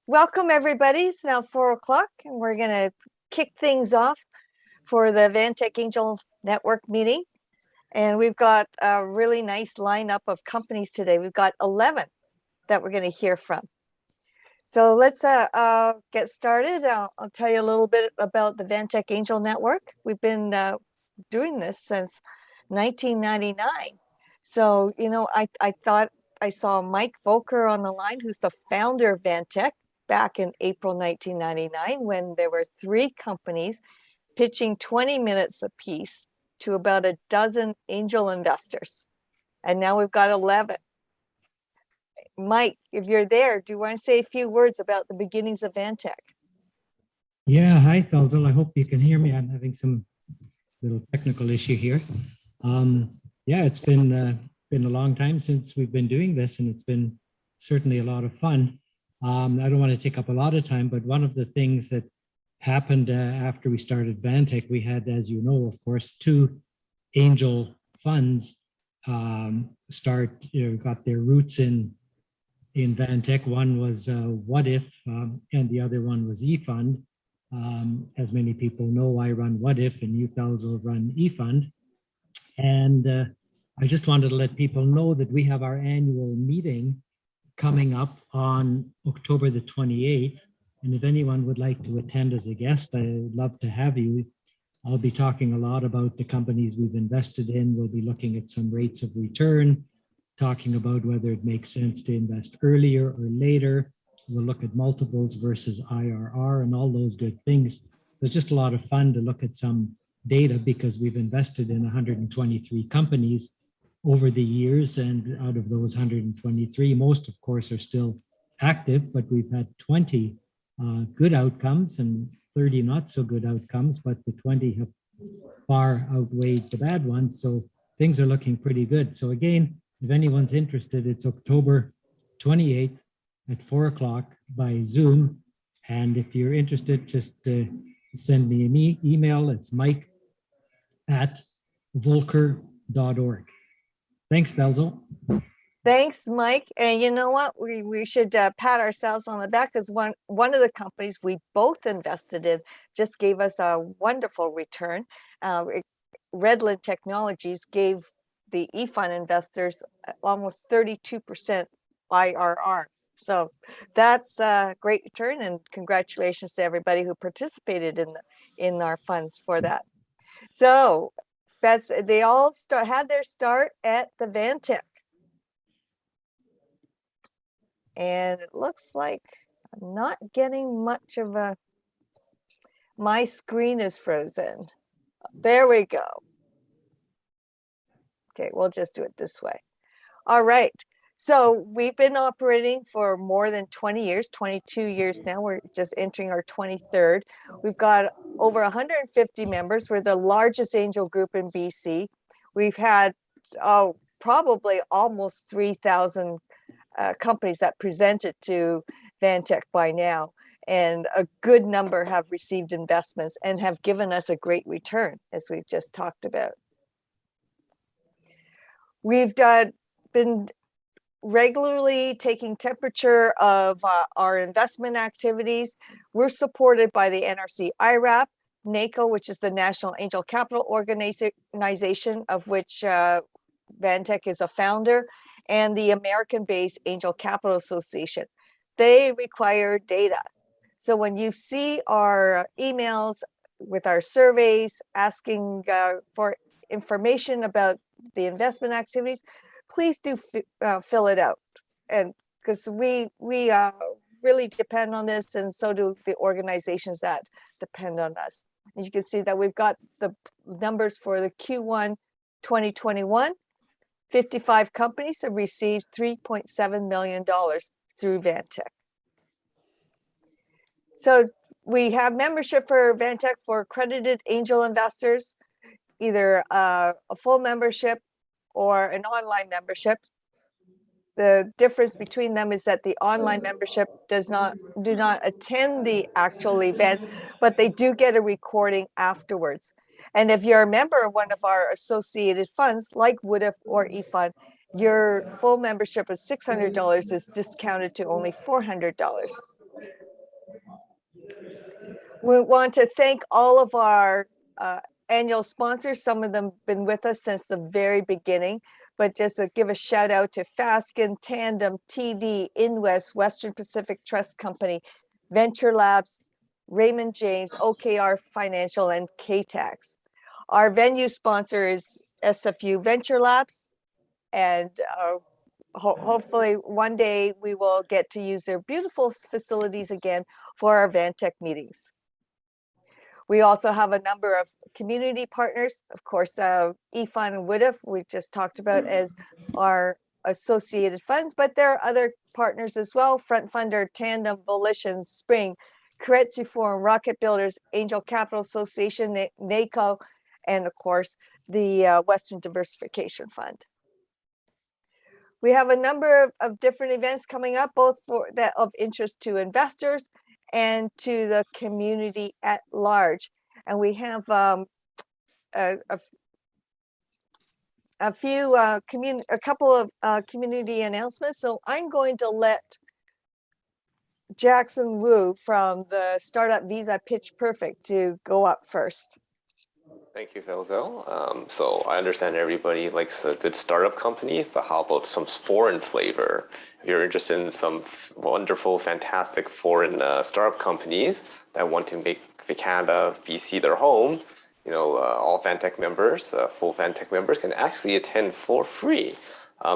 Welcome, everybody. It's now 4 o'clock, and we're going to kick things off for the VANTEC Angel Network meeting. And we've got a really nice lineup of companies today. We've got 11 that we're going to hear from. So let's get started. I'll tell you a little bit about the VANTEC Angel Network. We've been doing this since 1999. So, I thought I saw Mike Volker on the line, who's the founder of VANTEC back in April 1999, when there were 3 companies pitching 20 minutes apiece to about a dozen angel investors. And now we've got 11. Mike, if you're there, do you want to say a few words about the beginnings of VANTEC? Yeah, hi, Thalzal. I hope you can hear me. I'm having some little technical issue here. Yeah, it's been a long time since we've been doing this, and it's been certainly a lot of fun. I don't want to take up a lot of time, but one of the things that happened after we started VANTEC, we had, as you know, of course, 2 angel funds got their roots in VANTEC. One was What If, and the other one was eFund. As many people know, I run What If, and you Thalzal run eFund. And I just wanted to let people know that we have our annual meeting coming up on October the 28th. And if anyone would like to attend as a guest, I'd love to have you. I'll be talking a lot about the companies we've invested in. We'll be looking at some rates of return, talking about whether it makes sense to invest earlier or later. We'll look at multiples versus IRR and all those good things. It's just a lot of fun to look at some data, because we've invested in 123 companies over the years, and out of those 123, most of course are still active, but we've had 20 good outcomes and 30 not so good outcomes, but the 20 have far outweighed the bad ones, so things are looking pretty good. So again, if anyone's interested, it's October 28th at 4 o'clock by Zoom, and if you're interested, just send me an email. It's mike@volker.org. Thanks, Thalzal. Thanks, Mike. And you know what? We should pat ourselves on the back, because one of the companies we both invested in just gave us a wonderful return. RailHaul Technologies gave the eFund investors almost 32% IRR. So that's a great return, and congratulations to everybody who participated in our funds for that. So they all had their start at the VANTEC. And it looks like I'm not getting much of my screen is frozen. There we go. Okay, we'll just do it this way. All right. So we've been operating for more than 20 years, 22 years now. We're just entering our 23rd. We've got over 150 members. We're the largest angel group in BC. We've had probably almost 3,000 companies that presented to VANTEC by now. And a good number have received investments and have given us a great return, as we've just talked about. We've been regularly taking temperature of our investment activities. We're supported by the NRC IRAP, NACO, which is the National Angel Capital Organization, of which VANTEC is a founder, and the American-based Angel Capital Association. They require data. So when you see our emails with our surveys asking for information about the investment activities, please do fill it out, and because we really depend on this, and so do the organizations that depend on us. As you can see that we've got the numbers for the Q1 2021. 55 companies have received $3.7 million through VANTEC. So we have membership for VANTEC for accredited angel investors, either a full membership or an online membership. The difference between them is that the online membership do not attend the actual event, but they do get a recording afterwards. And if you're a member of one of our associated funds, like What If or eFund, your full membership of $600 is discounted to only $400. We want to thank all of our annual sponsors. Some of them have been with us since the very beginning, but just to give a shout out to Fasken, Tandem, TD, Inwest, Western Pacific Trust Company, Venture Labs, Raymond James, OKR Financial, and KTAX. Our venue sponsor is SFU Venture Labs, and hopefully one day we will get to use their beautiful facilities again for our VANTEC meetings. We also have a number of community partners, of course, EFUN and WIDF, we just talked about as our associated funds, but there are other partners as well, Front Funder, Tandem, Volition, Spring, Keiretsu Forum, Rocket Builders, Angel Capital Association, NACO, and of course, the Western Diversification Fund. We have a number of different events coming up, both for that of interest to investors and to the community at large. And we have a couple of community announcements. So I'm going to let Jackson Wu from the Startup Visa Pitch Perfect to go up first. Thank you, Felzo. So I understand everybody likes a good startup company, but how about some foreign flavor? If you're interested in some wonderful, fantastic foreign startup companies that want to make Canada, BC their home, you know, all VANTEC members, full VANTEC members can actually attend for free.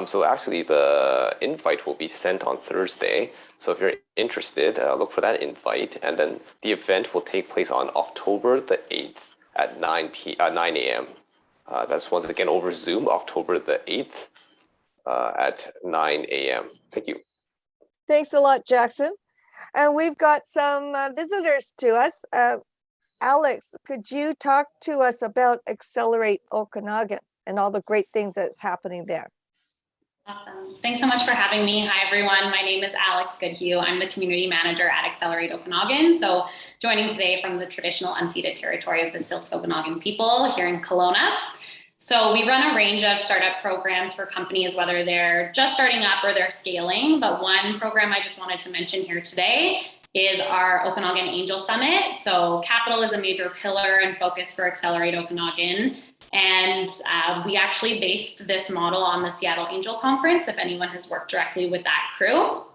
So actually the invite will be sent on Thursday. So if you're interested, look for that invite. And then the event will take place on October the 8th. At 9 a.m. That's once again over Zoom, October the 8th at 9 a.m. Thank you. Thanks a lot, Jackson. And we've got some visitors to us. Alex, could you talk to us about Accelerate Okanagan and all the great things that's happening there? Awesome. Thanks so much for having me. Hi, everyone. My name is Alex Goodhue. I'm the community manager at Accelerate Okanagan. So joining today from the traditional unceded territory of the Silks Okanagan people here in Kelowna. So we run a range of startup programs for companies, whether they're just starting up or they're scaling. But one program I just wanted to mention here today is our Okanagan Angel Summit. So capital is a major pillar and focus for Accelerate Okanagan. And we actually based this model on the Seattle Angel Conference, if anyone has worked directly with that crew.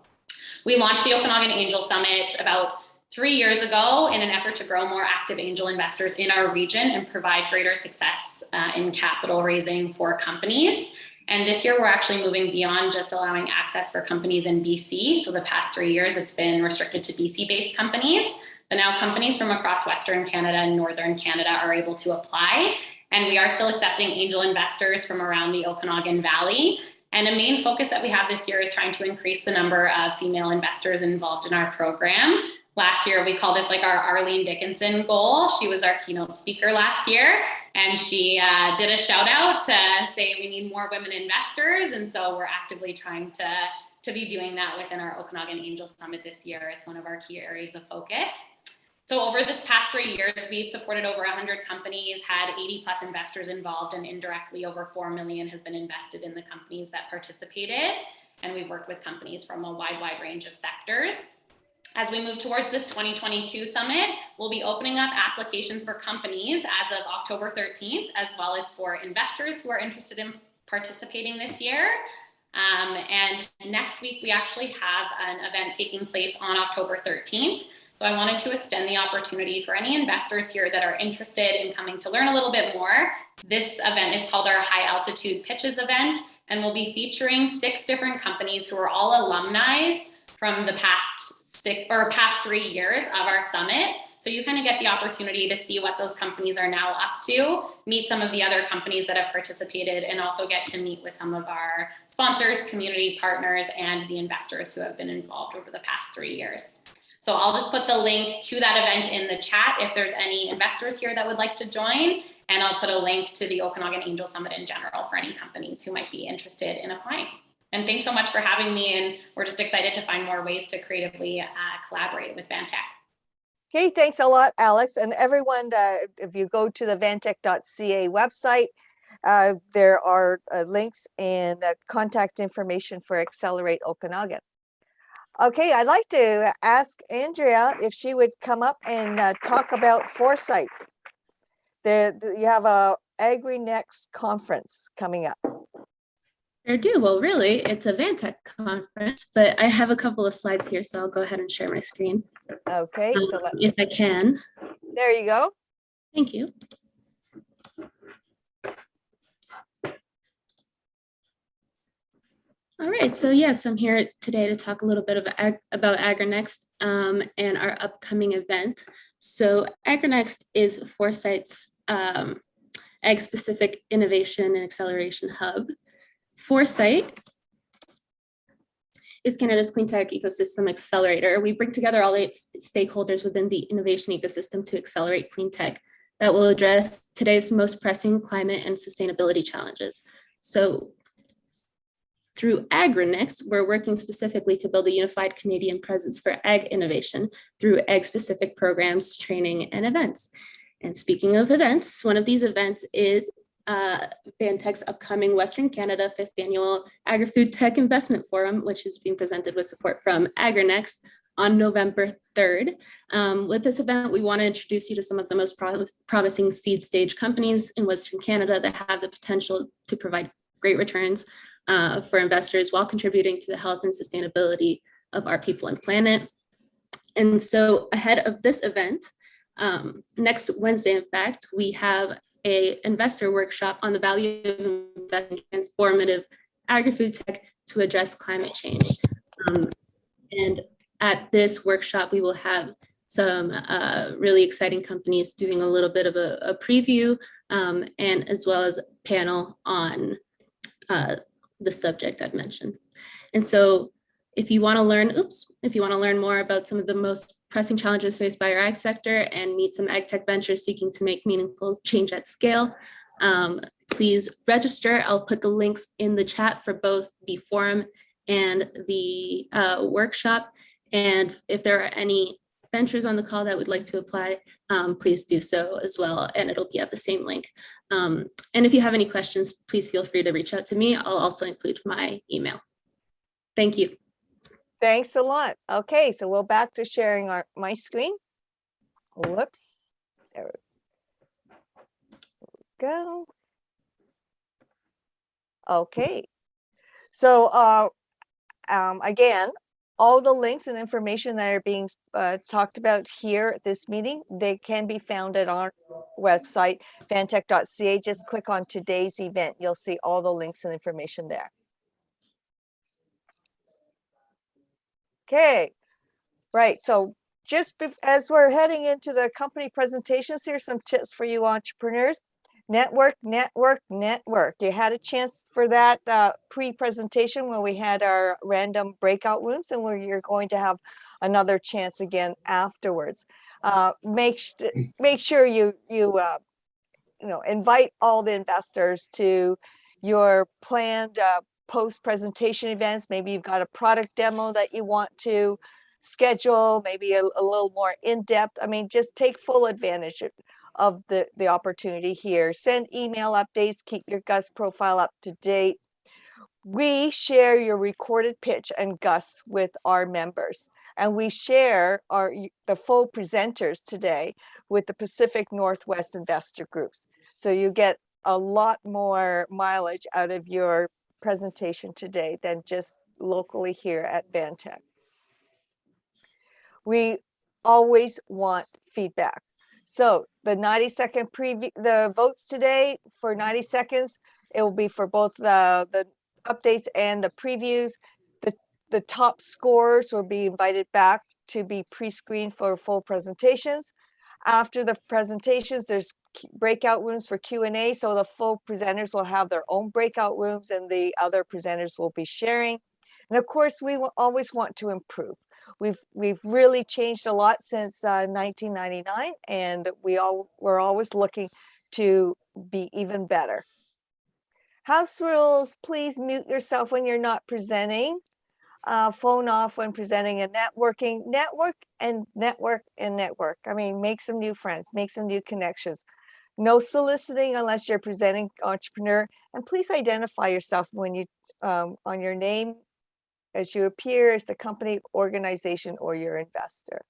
We launched the Okanagan Angel Summit about 3 years ago in an effort to grow more active angel investors in our region and provide greater success in capital raising for companies. And this year, we're actually moving beyond just allowing access for companies in BC. So the past 3 years, it's been restricted to BC-based companies. But now companies from across Western Canada and Northern Canada are able to apply. And we are still accepting angel investors from around the Okanagan Valley. And a main focus that we have this year is trying to increase the number of female investors involved in our program. Last year, we called this like our Arlene Dickinson goal. She was our keynote speaker last year, and she did a shout out to say we need more women investors. And so we're actively trying to be doing that within our Okanagan Angel Summit this year. It's one of our key areas of focus. So over this past 3 years, we've supported over 100 companies, had 80 plus investors involved, and indirectly over 4 million has been invested in the companies that participated. And we've worked with companies from a wide range of sectors. As we move towards this 2022 summit, we'll be opening up applications for companies as of October 13th, as well as for investors who are interested in participating this year. And next week, we actually have an event taking place on October 13th. So I wanted to extend the opportunity for any investors here that are interested in coming to learn a little bit more. This event is called our High Altitude Pitches event, and we'll be featuring 6 different companies who are all alumni from the past 3 years of our summit. So you kind of get the opportunity to see what those companies are now up to, meet some of the other companies that have participated, and also get to meet with some of our sponsors, community partners, and the investors who have been involved over the past 3 years. So I'll just put the link to that event in the chat if there's any investors here that would like to join. And I'll put a link to the Okanagan Angel Summit in general for any companies who might be interested in applying. And thanks so much for having me. And we're just excited to find more ways to creatively collaborate with VANTEC. Okay, thanks a lot, Alex. And everyone, if you go to the vantec.ca website, there are links and contact information for Accelerate Okanagan. Okay, I'd like to ask Andrea if she would come up and talk about Foresight. You have a AgriNext conference coming up. I do. Well, really, it's a VANTEC conference, but I have a couple of slides here, so I'll go ahead and share my screen Okay, so if I can. there you go. Thank you. All right, so yes, I'm here today to talk a little bit about AgriNext and our upcoming event. So AgriNext is Foresight's ag-specific innovation and acceleration hub. Foresight is Canada's clean tech ecosystem accelerator. We bring together all 8 stakeholders within the innovation ecosystem to accelerate clean tech that will address today's most pressing climate and sustainability challenges. So through AgriNext, we're working specifically to build a unified Canadian presence for ag innovation through ag-specific programs, training, and events. And speaking of events, one of these events is VANTEC's upcoming Western Canada 5th Annual Agri-Food Tech Investment Forum, which is being presented with support from AgriNext on November 3rd. With this event, we want to introduce you to some of the most promising seed stage companies in Western Canada that have the potential to provide great returns for investors while contributing to the health and sustainability of our people and planet. And so ahead of this event, next Wednesday, in fact, we have an investor workshop on the value of investing in transformative agri-food tech to address climate change. And at this workshop, we will have some really exciting companies doing a little bit of a preview and as well as a panel on the subject I've mentioned. And so if you want to learn more about some of the most pressing challenges faced by our ag sector and meet some ag tech ventures seeking to make meaningful change at scale, please register. I'll put the links in the chat for both the forum and the workshop. And if there are any ventures on the call that would like to apply, please do so as well. And it'll be at the same link. And if you have any questions, please feel free to reach out to me. I'll also include my email. Thank you. Thanks a lot. Okay, so we're back to sharing my screen. Whoops. There we go. Okay. So again, all the links and information that are being talked about here at this meeting, they can be found at our website, vantec.ca. Just click on today's event. You'll see all the links and information there. Okay, right. So just as we're heading into the company presentations, here's some tips for you entrepreneurs. Network, network, network. You had a chance for that pre-presentation when we had our random breakout rooms, and you're going to have another chance again afterwards. Make sure you invite all the investors to your planned post-presentation events. Maybe you've got a product demo that you want to schedule, maybe a little more in-depth. I mean, just take full advantage of the opportunity here. Send email updates, keep your GUS profile up to date. We share your recorded pitch and GUS with our members, and we share the full presenters today with the Pacific Northwest investor groups. So you get a lot more mileage out of your presentation today than just locally here at VANTEC. We always want feedback. So the 90-second preview, the votes today for 90 seconds, it will be for both the updates and the previews. The top scorers will be invited back to be pre-screened for full presentations. After the presentations, there's breakout rooms for Q&A. So the full presenters will have their own breakout rooms and the other presenters will be sharing. And of course, we will always want to improve. We've really changed a lot since 1999, and we're always looking to be even better. House rules, please mute yourself when you're not presenting. Phone off when presenting and networking. Network and network and network. I mean, make some new friends, make some new connections. No soliciting unless you're presenting entrepreneur. And please identify yourself when you on your name as you appear as the company, organization, or your investor.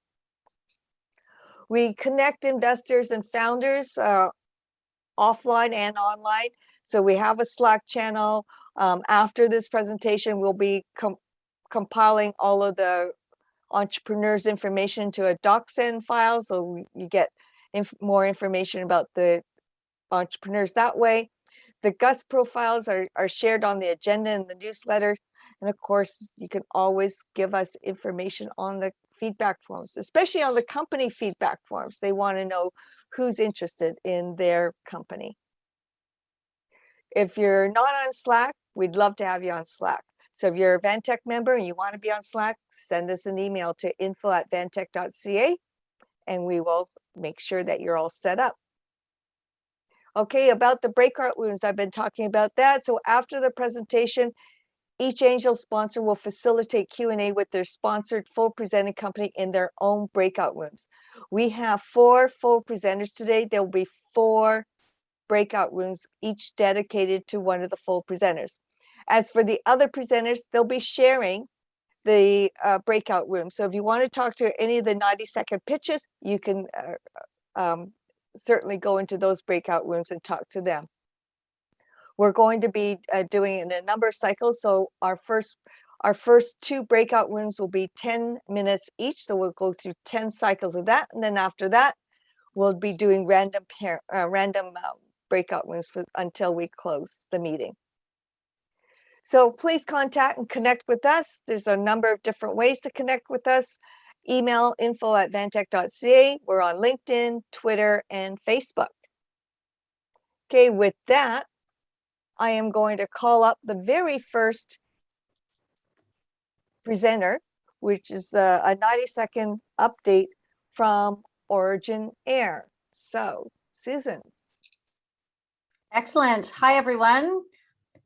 We connect investors and founders offline and online. So we have a Slack channel. After this presentation, we'll be compiling all of the entrepreneurs' information to a DocSend file. So you get more information about the entrepreneurs that way. The GUS profiles are shared on the agenda in the newsletter. And of course, you can always give us information on the feedback forms, especially on the company feedback forms. They want to know who's interested in their company. If you're not on Slack, we'd love to have you on Slack. So if you're a VANTEC member and you want to be on Slack, send us an email to info@vantec.ca and we will make sure that you're all set up. Okay, about the breakout rooms, I've been talking about that. So after the presentation, each angel sponsor will facilitate Q&A with their sponsored full presenting company in their own breakout rooms. We have 4 full presenters today. There will be 4 breakout rooms, each dedicated to one of the full presenters. As for the other presenters, they'll be sharing the breakout room. So if you want to talk to any of the 90-second pitches, you can certainly go into those breakout rooms and talk to them. We're going to be doing it in a number of cycles. So our first 2 breakout rooms will be 10 minutes each. So we'll go through 10 cycles of that. And then after that, we'll be doing random breakout rooms until we close the meeting. So please contact and connect with us. There's a number of different ways to connect with us. Email info@vantec.ca. We're on LinkedIn, Twitter, and Facebook. Okay, with that, I am going to call up the very first presenter, which is a 90-second update from Origen Air. So, Susan. Excellent. Hi, everyone.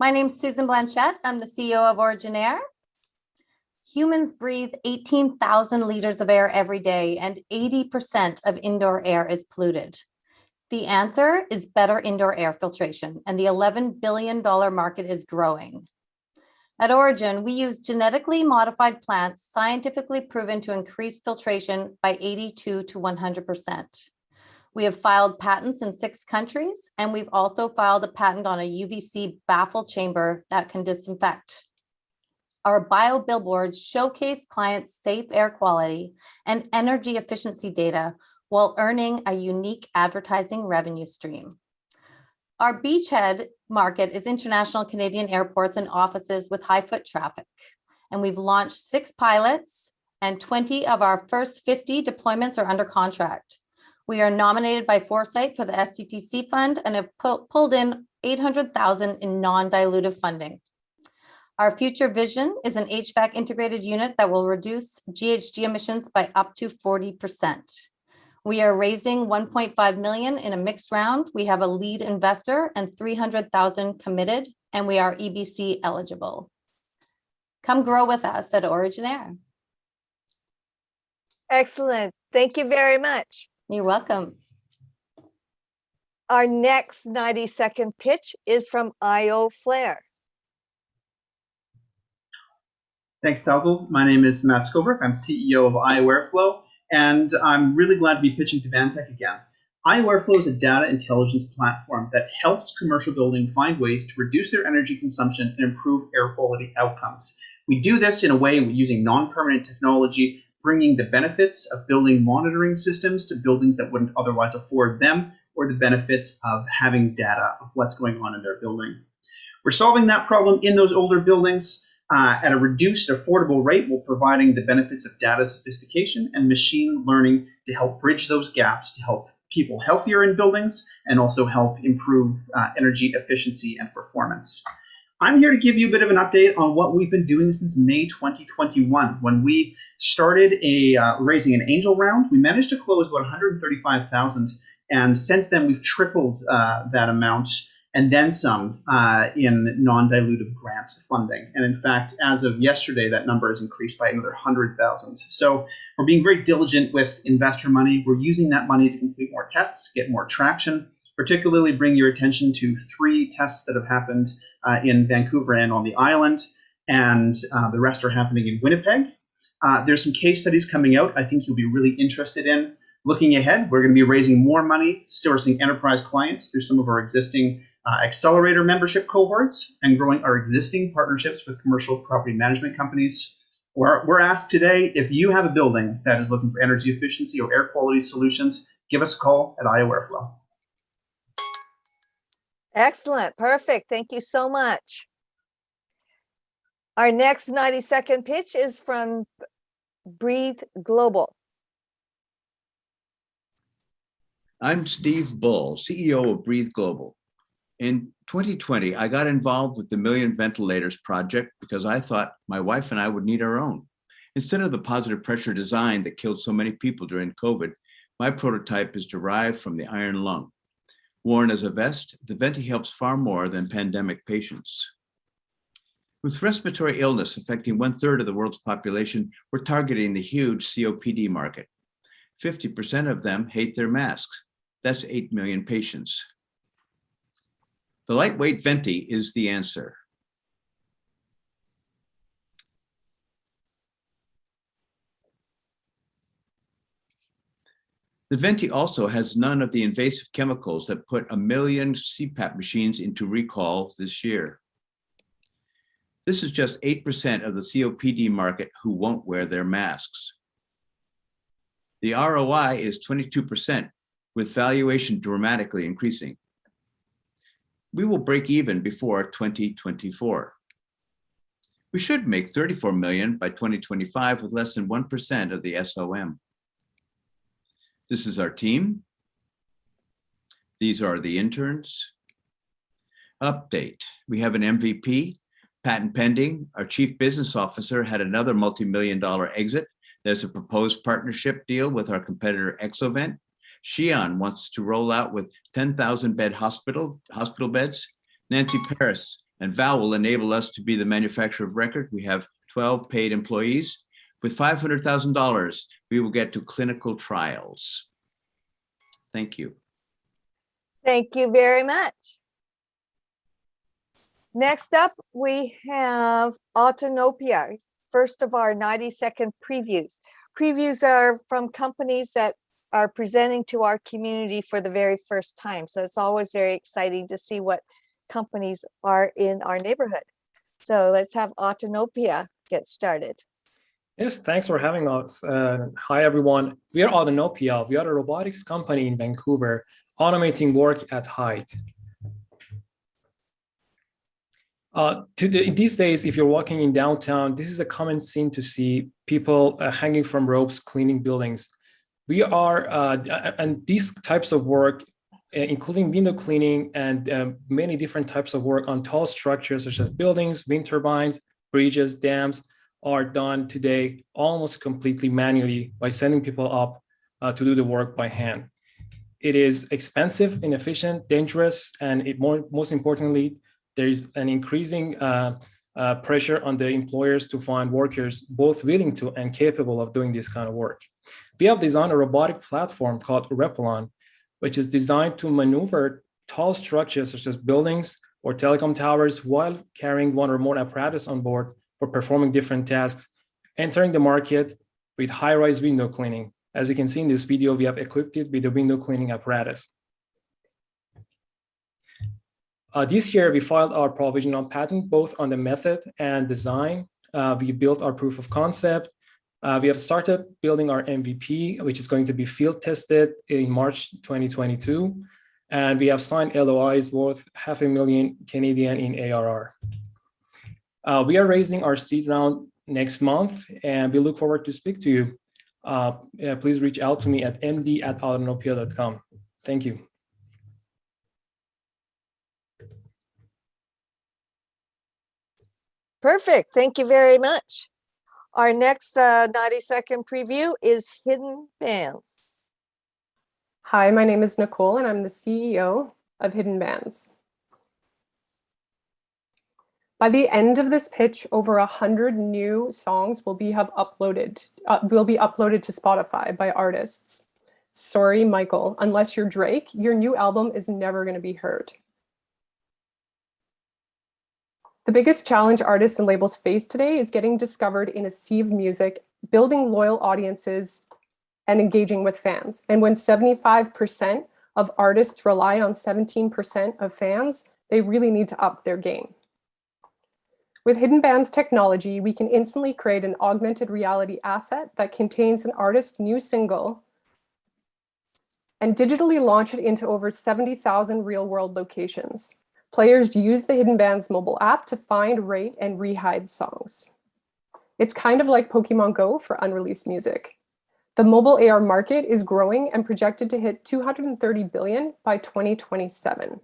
My name is Susan Blanchette. I'm the CEO of Origen Air. Humans breathe 18,000 liters of air every day, and 80% of indoor air is polluted. The answer is better indoor air filtration, and the $11 billion market is growing. At Origen, we use genetically modified plants scientifically proven to increase filtration by 82 to 100%. We have filed patents in 6 countries, and we've also filed a patent on a UVC baffle chamber that can disinfect. Our bio billboards showcase clients' safe air quality and energy efficiency data while earning a unique advertising revenue stream. Our beachhead market is international Canadian airports and offices with high foot traffic. And we've launched 6 pilots, and 20 of our first 50 deployments are under contract. We are nominated by Foresight for the STTC fund and have pulled in $800,000 in non-dilutive funding. Our future vision is an HVAC integrated unit that will reduce GHG emissions by up to 40%. We are raising $1.5 million in a mixed round. We have a lead investor and $300,000 committed, and we are EBC eligible. Come grow with us at Origen Air. Excellent. Thank you very much. You're welcome. Our next 90-second pitch is from ioAirFlow. Thanks, Tazel. My name is Matt Skobrick. I'm CEO of ioAirFlow, and I'm really glad to be pitching to VANTEC again. ioAirFlow is a data intelligence platform that helps commercial buildings find ways to reduce their energy consumption and improve air quality outcomes. We do this in a way using non-permanent technology, bringing the benefits of building monitoring systems to buildings that wouldn't otherwise afford them, or the benefits of having data of what's going on in their building. We're solving that problem in those older buildings at a reduced, affordable rate, while providing the benefits of data sophistication and machine learning to help bridge those gaps, to help people healthier in buildings, and also help improve energy efficiency and performance. I'm here to give you a bit of an update on what we've been doing since May 2021, when we started raising an angel round. We managed to close about $135,000, and since then we've tripled that amount and then some in non-dilutive grant funding. And in fact, as of yesterday, that number has increased by another 100,000. So we're being very diligent with investor money. We're using that money to complete more tests, get more traction, particularly bring your attention to 3 tests that have happened in Vancouver and on the island. and the rest are happening in Winnipeg. There's some case studies coming out I think you'll be really interested in. Looking ahead, we're going to be raising more money, sourcing enterprise clients through some of our existing accelerator membership cohorts, and growing our existing partnerships with commercial property management companies. We're asked today, if you have a building that is looking for energy efficiency or air quality solutions, give us a call at ioAirFlow. Excellent. Perfect. Thank you so much. Our next 90-second pitch is from BreathGlobal. I'm Steve Bull, CEO of BreathGlobal. In 2020, I got involved with the Million Ventilators project because I thought my wife and I would need our own. Instead of the positive pressure design that killed so many people during COVID, my prototype is derived from the iron lung. Worn as a vest, the Venti helps far more than pandemic patients. With respiratory illness affecting 1/3 of the world's population, we're targeting the huge COPD market. 50% of them hate their masks. That's 8 million patients. The lightweight Venti is the answer. The Venti also has none of the invasive chemicals that put 1 million CPAP machines into recall this year. This is just 8% of the COPD market who won't wear their masks. The ROI is 22%, with valuation dramatically increasing. We will break even before 2024. We should make 34 million by 2025 with less than 1% of the SOM. This is our team. These are the interns. Update. We have an MVP, patent pending. Our chief business officer had another multi-million-dollar exit. There's a proposed partnership deal with our competitor Exovent. Xi'an wants to roll out with 10,000 bed hospital beds. Nancy Paris and Val will enable us to be the manufacturer of record. We have 12 paid employees. With $500,000, we will get to clinical trials. Thank you. Thank you very much. Next up, we have Autonopia, first of our 90-second previews. Previews are from companies that are presenting to our community for the very first time. So it's always very exciting to see what companies are in our neighborhood. So let's have Autonopia get started. Yes, thanks for having us. Hi, everyone. We are Autonopia. We are a robotics company in Vancouver, automating work at height. These days, if you're walking in downtown, this is a common scene to see people hanging from ropes, cleaning buildings. We are, and these types of work, including window cleaning and many different types of work on tall structures such as buildings, wind turbines, bridges, dams, are done today almost completely manually by sending people up to do the work by hand. It is expensive, inefficient, dangerous, and most importantly, there is an increasing pressure on the employers to find workers both willing to and capable of doing this kind of work. We have designed a robotic platform called Repelon, which is designed to maneuver tall structures such as buildings or telecom towers while carrying one or more apparatus on board for performing different tasks, entering the market with high-rise window cleaning. As you can see in this video, we have equipped it with the window cleaning apparatus. This year, we filed our provisional patent, both on the method and design. We built our proof of concept. We have started building our MVP, which is going to be field tested in March 2022. And we have signed LOIs worth $500,000 in ARR. We are raising our seed round next month, and we look forward to speak to you. Please reach out to me at md@autonopia.com. Thank you. Perfect. Thank you very much. Our next 90-second preview is Hidden Bands. Hi, my name is Nicole, and I'm the CEO of Hidden Bands. By the end of this pitch, over 100 new songs will be uploaded to Spotify by artists. Sorry, Michael, unless you're Drake, your new album is never going to be heard. The biggest challenge artists and labels face today is getting discovered in a sea of music, building loyal audiences, and engaging with fans. And when 75% of artists rely on 17% of fans, they really need to up their game. With Hidden Bands technology, we can instantly create an augmented reality asset that contains an artist's new single and digitally launch it into over 70,000 real-world locations. Players use the Hidden Bands mobile app to find, rate, and re-hide songs. It's kind of like Pokemon Go for unreleased music. The mobile AR market is growing and projected to hit 230 billion by 2027.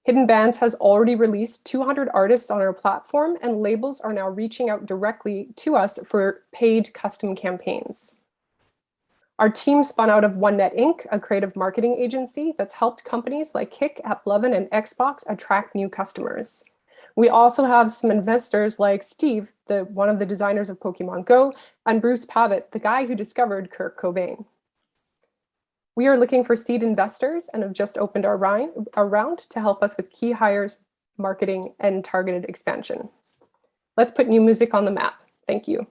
Hidden Bands has already released 200 artists on our platform, and labels are now reaching out directly to us for paid custom campaigns. Our team spun out of OneNet Inc., a creative marketing agency that's helped companies like Kik, AppLovin, and Xbox attract new customers. We also have some investors like Steve, one of the designers of Pokemon Go, and Bruce Pavitt, the guy who discovered Kurt Cobain. We are looking for seed investors and have just opened our round to help us with key hires, marketing, and targeted expansion. Let's put new music on the map. Thank you.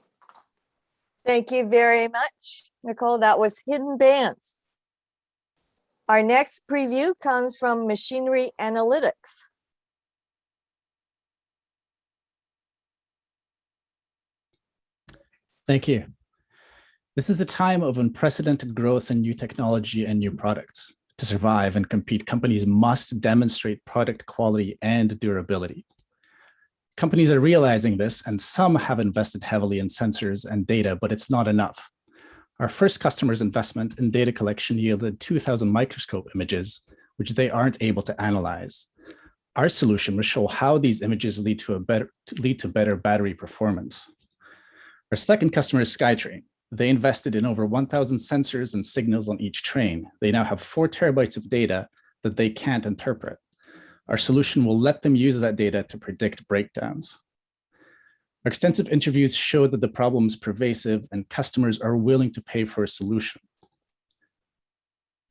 Thank you very much, Nicole. That was Hidden Bands. Our next preview comes from Machinery Analytics. Thank you. This is a time of unprecedented growth in new technology and new products. To survive and compete, companies must demonstrate product quality and durability. Companies are realizing this, and some have invested heavily in sensors and data, but it's not enough. Our first customer's investment in data collection yielded 2,000 microscope images, which they aren't able to analyze. Our solution will show how these images lead to better battery performance. Our second customer is SkyTrain. They invested in over 1,000 sensors and signals on each train. They now have 4 terabytes of data that they can't interpret. Our solution will let them use that data to predict breakdowns. Our extensive interviews show that the problem is pervasive and customers are willing to pay for a solution.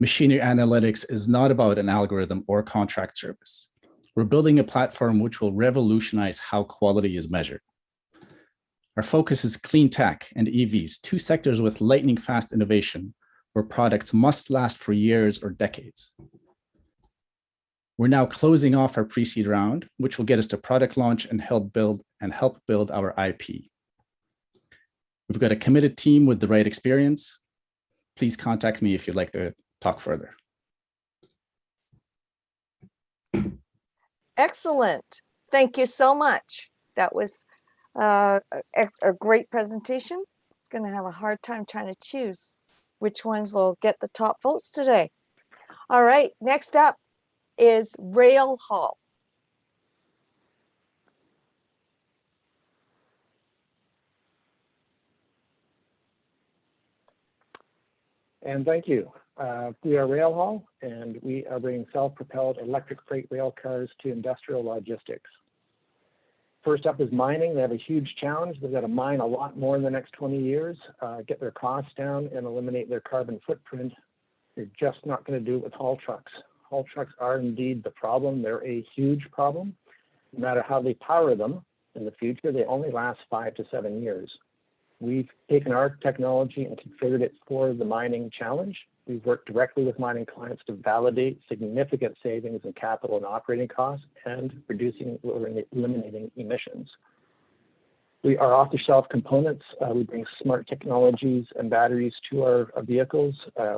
Machinery Analytics is not about an algorithm or contract service. We're building a platform which will revolutionize how quality is measured. Our focus is clean tech and EVs, 2 sectors with lightning fast innovation, where products must last for years or decades. We're now closing off our pre-seed round, which will get us to product launch and help build our IP. We've got a committed team with the right experience. Please contact me if you'd like to talk further. Excellent. Thank you so much. That was a great presentation. It's going to have a hard time trying to choose which ones will get the top votes today. All right, next up is RailHaul. And thank you. We are RailHaul, and we are bringing self-propelled electric freight rail cars to industrial logistics. First up is mining. They have a huge challenge. They've got to mine a lot more in the next 20 years, get their costs down and eliminate their carbon footprint. They're just not going to do it with haul trucks. Haul trucks are indeed the problem. They're a huge problem. No matter how they power them in the future, they only last 5 to 7 years. We've taken our technology and configured it for the mining challenge. We've worked directly with mining clients to validate significant savings in capital and operating costs and eliminating emissions. We are off-the-shelf components. We bring smart technologies and batteries to our vehicles.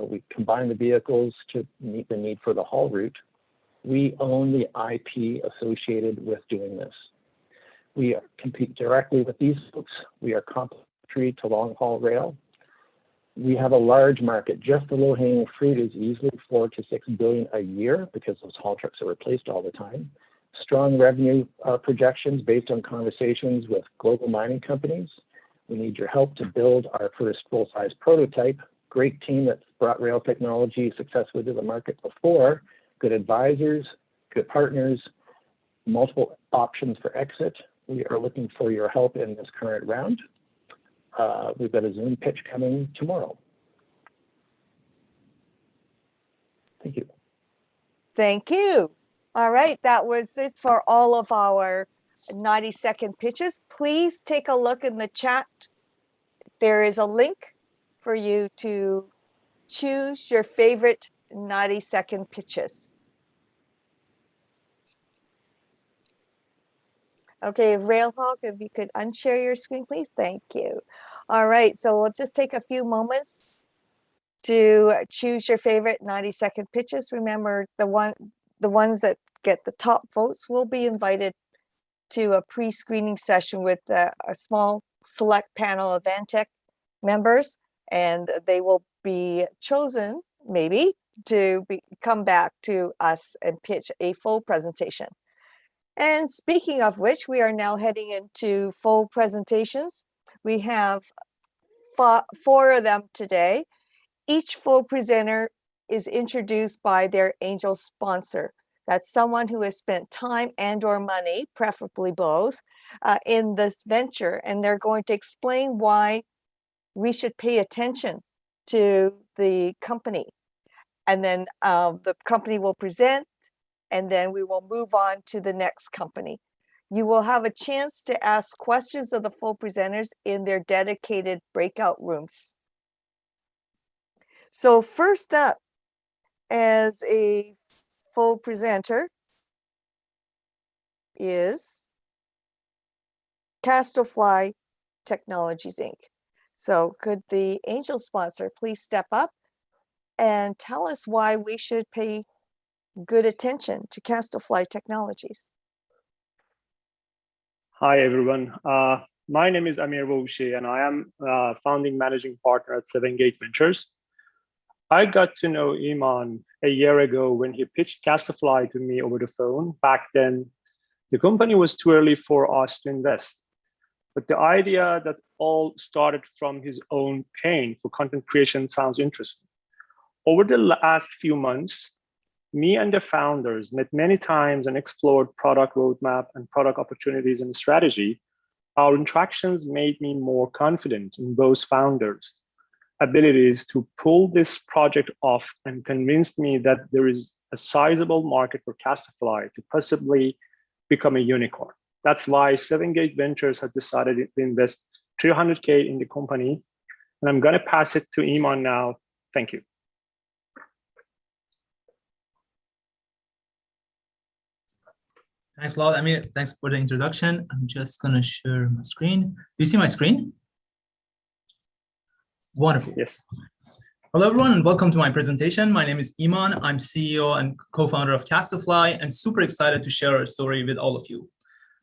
We combine the vehicles to meet the need for the haul route. We own the IP associated with doing this. We compete directly with these folks. We are complementary to long-haul rail. We have a large market. Just the low-hanging fruit is easily $4 to $6 billion a year because those haul trucks are replaced all the time. Strong revenue projections based on conversations with global mining companies. We need your help to build our first full-size prototype. Great team that's brought rail technology successfully to the market before. Good advisors, good partners, multiple options for exit. We are looking for your help in this current round. We've got a Zoom pitch coming tomorrow. Thank you. Thank you. All right, that was it for all of our 90-second pitches, please take a look in the chat. There is a link for you to choose your favorite 90-second pitches. Okay, RailHaul, if you could unshare your screen, please. Thank you. All right, so we'll just take a few moments to choose your favorite 90-second pitches. Remember, the ones that get the top votes will be invited to a pre-screening session with a small select panel of VANTEC members, and they will be chosen, maybe, to come back to us and pitch a full presentation. And speaking of which, we are now heading into full presentations. We have 4 of them today. Each full presenter is introduced by their angel sponsor. That's someone who has spent time and/or money, preferably both, in this venture, and they're going to explain why we should pay attention to the company. And then the company will present, and then we will move on to the next company. You will have a chance to ask questions of the full presenters in their dedicated breakout rooms. So first up, as a full presenter, is Castofly Technologies, Inc. So could the angel sponsor please step up and tell us why we should pay good attention to Castofly Technologies? Hi, everyone. My name is Amir Boushi, and I am founding managing partner at 7Gate Ventures. I got to know Iman a year ago when he pitched Castofly to me over the phone. Back then, the company was too early for us to invest. But the idea that all started from his own pain for content creation sounds interesting. Over the last few months, me and the founders met many times and explored product roadmap and product opportunities and strategy. Our interactions made me more confident in both founders' abilities to pull this project off and convinced me that there is a sizable market for Castofly to possibly become a unicorn. That's why 7Gate Ventures has decided to invest $300K in the company. And I'm going to pass it to Iman now. Thank you. Thanks a lot, Amir. Thanks for the introduction. I'm just going to share my screen. Do you see my screen? Wonderful. Yes. Hello, everyone, and welcome to my presentation. My name is Iman. I'm CEO and co-founder of Castofly, and super excited to share our story with all of you.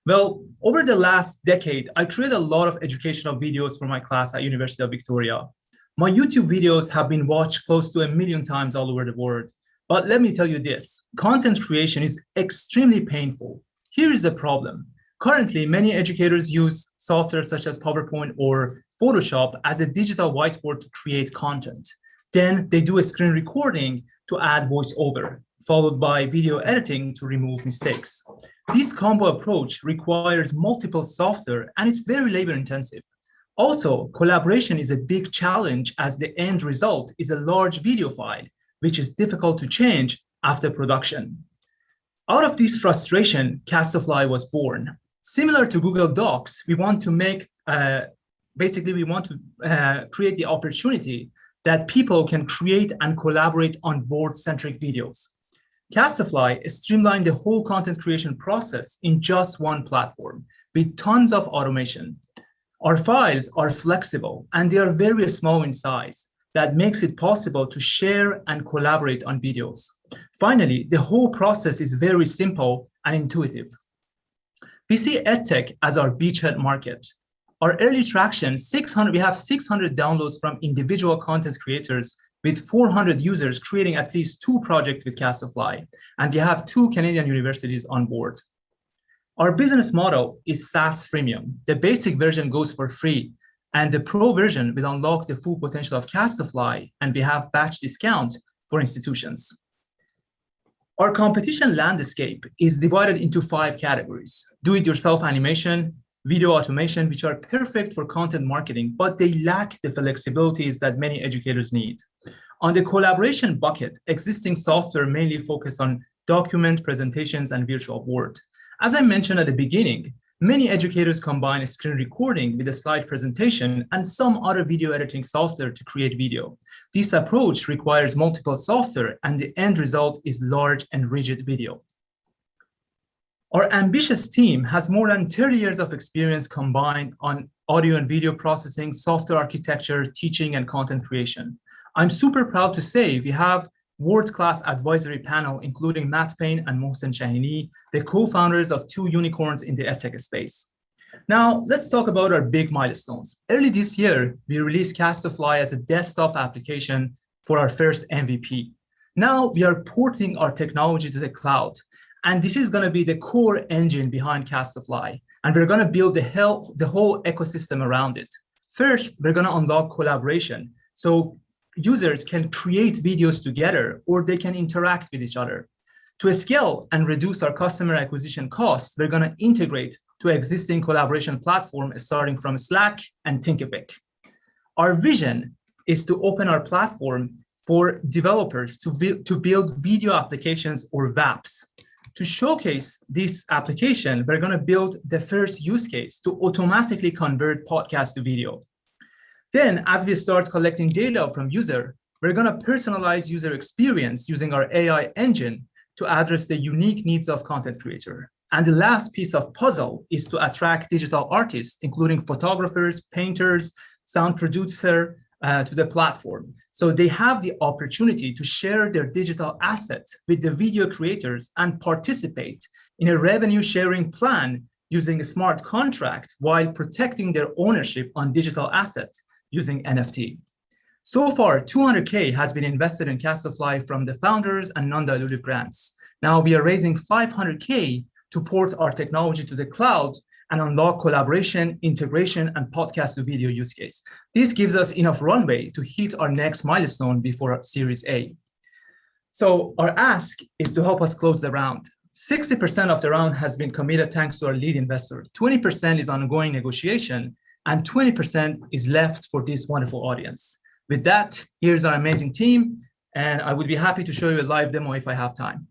Well, over the last decade, I created a lot of educational videos for my class at University of Victoria. My YouTube videos have been watched close to 1 million times all over the world. But let me tell you this, content creation is extremely painful. Here is the problem. Currently, many educators use software such as PowerPoint or Photoshop as a digital whiteboard to create content. Then they do a screen recording to add voiceover, followed by video editing to remove mistakes. This combo approach requires multiple software and it's very labor intensive. Also, collaboration is a big challenge as the end result is a large video file, which is difficult to change after production. Out of this frustration, Castofly was born. Similar to Google Docs, we want to make, create the opportunity that people can create and collaborate on board-centric videos. Castofly streamlined the whole content creation process in just one platform with tons of automation. Our files are flexible and they are very small in size. That makes it possible to share and collaborate on videos. Finally, the whole process is very simple and intuitive. We see EdTech as our beachhead market. Our early traction, we have 600 downloads from individual content creators with 400 users creating at least 2 projects with Castofly, and we have 2 Canadian universities on board. Our business model is SaaS freemium. The basic version goes for free, and the pro version will unlock the full potential of Castofly, and we have batch discount for institutions. Our competition landscape is divided into 5 categories: do-it-yourself animation, video automation, which are perfect for content marketing, but they lack the flexibilities that many educators need. On the collaboration bucket, existing software mainly focus on document presentations and virtual board. As I mentioned at the beginning, Many educators combine screen recording with a slide presentation and some other video editing software to create video. This approach requires multiple software, and the end result is large and rigid video. Our ambitious team has more than 30 years of experience combined on audio and video processing, software architecture, teaching, and content creation. I'm super proud to say we have world-class advisory panel, including Matt Payne and Mohsen Shahini, the co-founders of 2 unicorns in the edtech space. Now, let's talk about our big milestones. Early this year, we released Castofly as a desktop application for our first MVP. Now, we are porting our technology to the cloud, and this is going to be the core engine behind Castofly, and we're going to build the whole ecosystem around it. First, we're going to unlock collaboration, so users can create videos together or they can interact with each other. To scale and reduce our customer acquisition costs, we're going to integrate to existing collaboration platforms starting from Slack and Thinkific. Our vision is to open our platform for developers to build video applications or VAPs. To showcase this application, we're going to build the first use case to automatically convert podcast to video. Then, as we start collecting data from user, we're going to personalize user experience using our AI engine to address the unique needs of content creator. And the last piece of puzzle is to attract digital artists, including photographers, painters, sound producer, to the platform. So they have the opportunity to share their digital asset with the video creators and participate in a revenue sharing plan using a smart contract while protecting their ownership on digital assets using NFT. So far, $200K has been invested in Castofly from the founders and non-dilutive grants. Now we are raising $500K to port our technology to the cloud and unlock collaboration, integration, and podcast to video use case. This gives us enough runway to hit our next milestone before Series A. So our ask is to help us close the round. 60% of the round has been committed thanks to our lead investor. 20% is ongoing negotiation, and 20% is left for this wonderful audience. With that, here's our amazing team, and I would be happy to show you a live demo if I have time.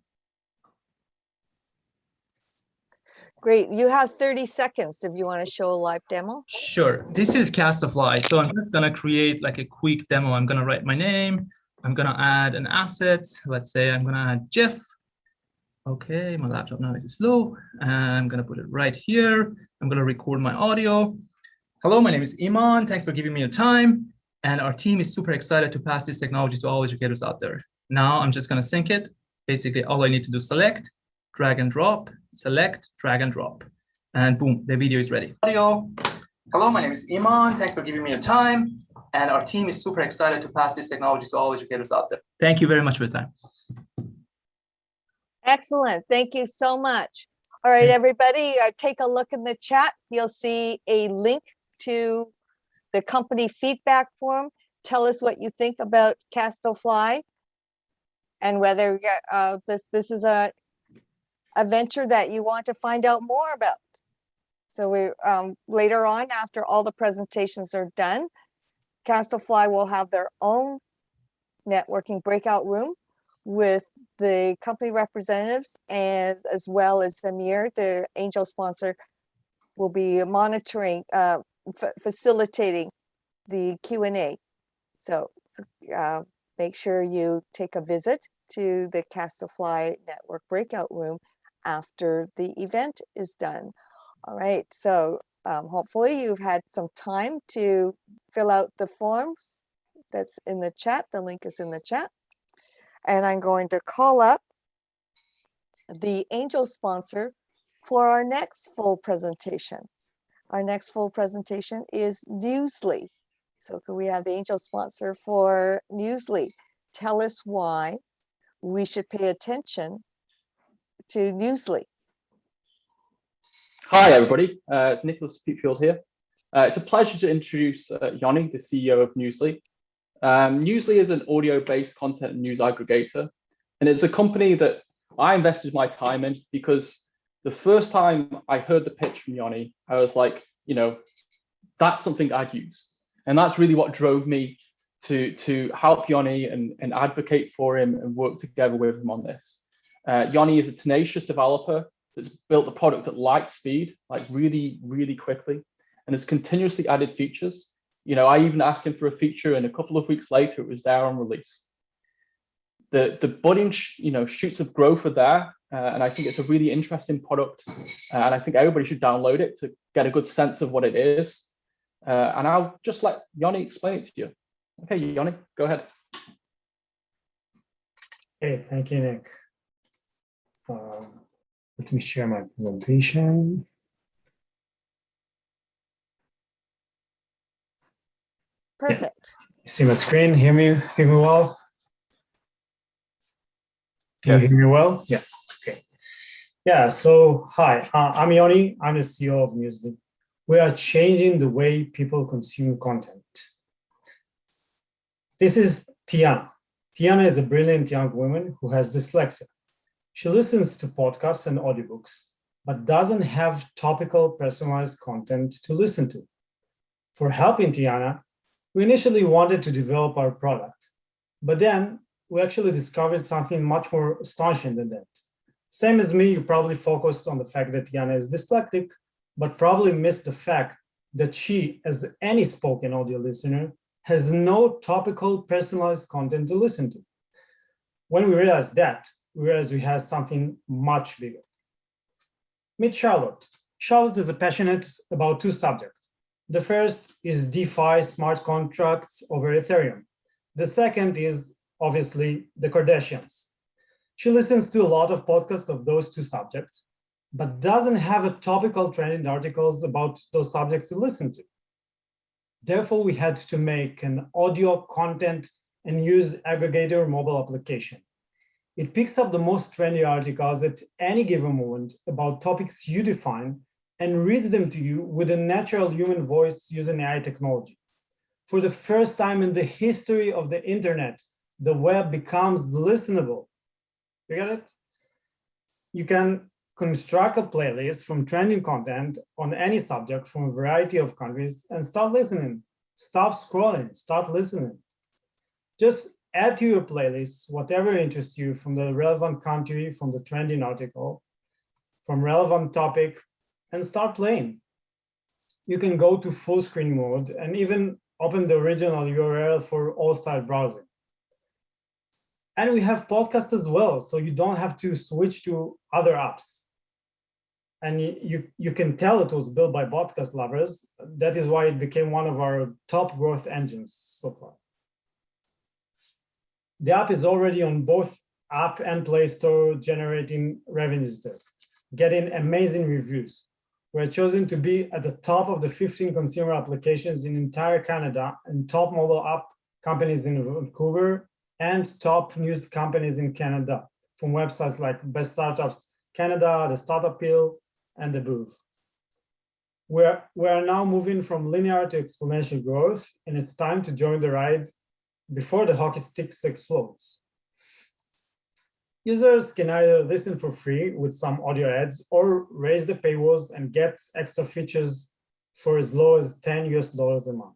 Great. You have 30 seconds if you want to show a live demo. Sure. This is Castofly. So I'm just going to create like a quick demo. I'm going to write my name. I'm going to add an asset. Let's say I'm going to add Jeff. Okay, my laptop now is slow. I'm going to put it right here. I'm going to record my audio. Hello, my name is Iman. Thanks for giving me your time. And our team is super excited to pass this technology to all educators out there. Now I'm just going to sync it. Basically, all I need to do is select, drag and drop, select, drag and drop. And boom, the video is ready. Audio. Hello, my name is Iman. Thanks for giving me your time. And our team is super excited to pass this technology to all educators out there. Thank you very much for your time. Excellent. Thank you so much. All right, everybody, take a look in the chat. You'll see a link to the company feedback form. Tell us what you think about Castofly and whether this is a venture that you want to find out more about. So we later on, after all the presentations are done, Castofly will have their own networking breakout room with the company representatives, and as well as Amir, the angel sponsor, will be monitoring, facilitating the Q&A. So make sure you take a visit to the Castofly network breakout room after the event is done. All right, so hopefully you've had some time to fill out the forms that's in the chat. The link is in the chat. And I'm going to call up the angel sponsor for our next full presentation. Our next full presentation is Newsley. So could we have the angel sponsor for Newsley? Tell us why we should pay attention to Newsley. Hi, everybody. Nicholas Peatfield here. It's a pleasure to introduce Yoni, the CEO of Newsley. Newsley is an audio-based content and news aggregator, and it's a company that I invested my time in because the first time I heard the pitch from Yoni, I was like, you know, that's something I'd use. And that's really what drove me to help Yoni and advocate for him and work together with him on this. Yoni is a tenacious developer that's built the product at light speed, like really, really quickly, and has continuously added features. You know, I even asked him for a feature, and a couple of weeks later, it was there on release. The budding, shoots of growth are there, and I think it's a really interesting product, and I think everybody should download it to get a good sense of what it is. And I'll just let Yoni explain it to you. Okay, Yoni, go ahead. Hey, thank you, Nick. Let me share my presentation. Perfect. Yeah. You see my screen? Hear me well? Can you hear me well? Yeah, okay. Yeah, so hi, I'm Yoni. I'm the CEO of Newsley. We are changing the way people consume content. This is Tiana. Tiana is a brilliant young woman who has dyslexia. She listens to podcasts and audiobooks, but doesn't have topical personalized content to listen to. For helping Tiana, we initially wanted to develop our product, but then we actually discovered something much more astonishing than that. Same as me, you probably focused on the fact that Tiana is dyslexic, but probably missed the fact that she, as any spoken audio listener, has no topical personalized content to listen to. When we realized that, we realized we had something much bigger. Meet Charlotte. Charlotte is passionate about two subjects. The first is DeFi smart contracts over Ethereum. The second is obviously the Kardashians. She listens to a lot of podcasts of those two subjects, but doesn't have a topical trending articles about those subjects to listen to. Therefore, we had to make an audio content and news aggregator mobile application. It picks up the most trendy articles at any given moment about topics you define and reads them to you with a natural human voice using AI technology. For the first time in the history of the internet, the web becomes listenable. You get it? You can construct a playlist from trending content on any subject from a variety of countries and start listening. Stop scrolling, start listening. Just add to your playlist whatever interests you from the relevant country, from the trending article, from relevant topic, and start playing. You can go to full screen mode and even open the original URL for all-style browsing. And we have podcasts as well, so you don't have to switch to other apps. And you can tell it was built by podcast lovers. That is why it became one of our top growth engines so far. The app is already on both App and Play Store, generating revenues there, getting amazing reviews. We're chosen to be at the top of the 15 consumer applications in entire Canada and top mobile app companies in Vancouver and top news companies in Canada from websites like Best Startups Canada, the Startup Pill, and the Booth. We're now moving from linear to exponential growth, and it's time to join the ride before the hockey stick explodes. Users can either listen for free with some audio ads or raise the paywalls and get extra features for as low as $10 a month.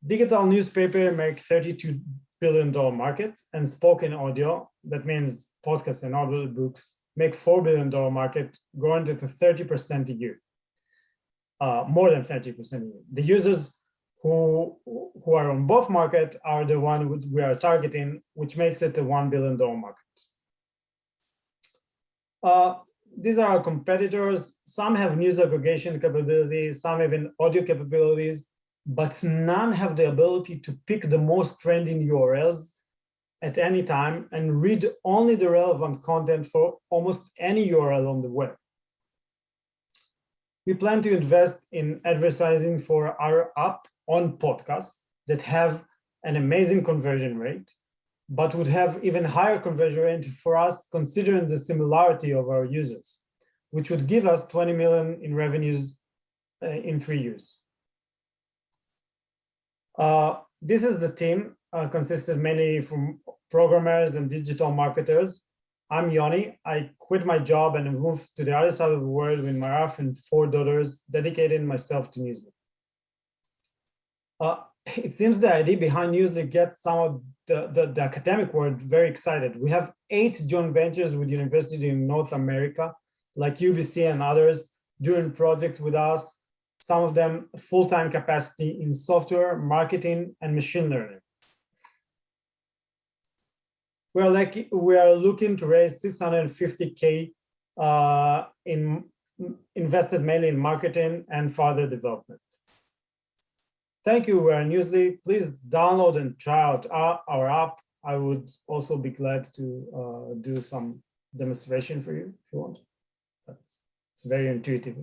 Digital newspaper make $32 billion market, and spoken audio, that means podcasts and audio books, make $4 billion market, growing at 30% a year, more than 30% a year. The users who are on both markets are the one we are targeting, which makes it a $1 billion market. These are our competitors. Some have news aggregation capabilities, some even audio capabilities, but none have the ability to pick the most trending URLs at any time and read only the relevant content for almost any URL on the web. We plan to invest in advertising for our app on podcasts that have an amazing conversion rate, but would have even higher conversion rate for us considering the similarity of our users, which would give us 20 million in revenues in 3 years. This is the team, consisted mainly from programmers and digital marketers. I'm Yoni. I quit my job and moved to the other side of the world with my wife and 4 daughters, dedicating myself to Newsley. it seems the idea behind Newsley gets some of the academic world very excited. We have 8 joint ventures with universities in North America, like UBC and others, doing projects with us, some of them full-time capacity in software, marketing, and machine learning. We are looking to raise 650K invested mainly in marketing and further development. Thank you, Newsley. Please download and try out our app. I would also be glad to do some demonstration for you if you want. It's very intuitive.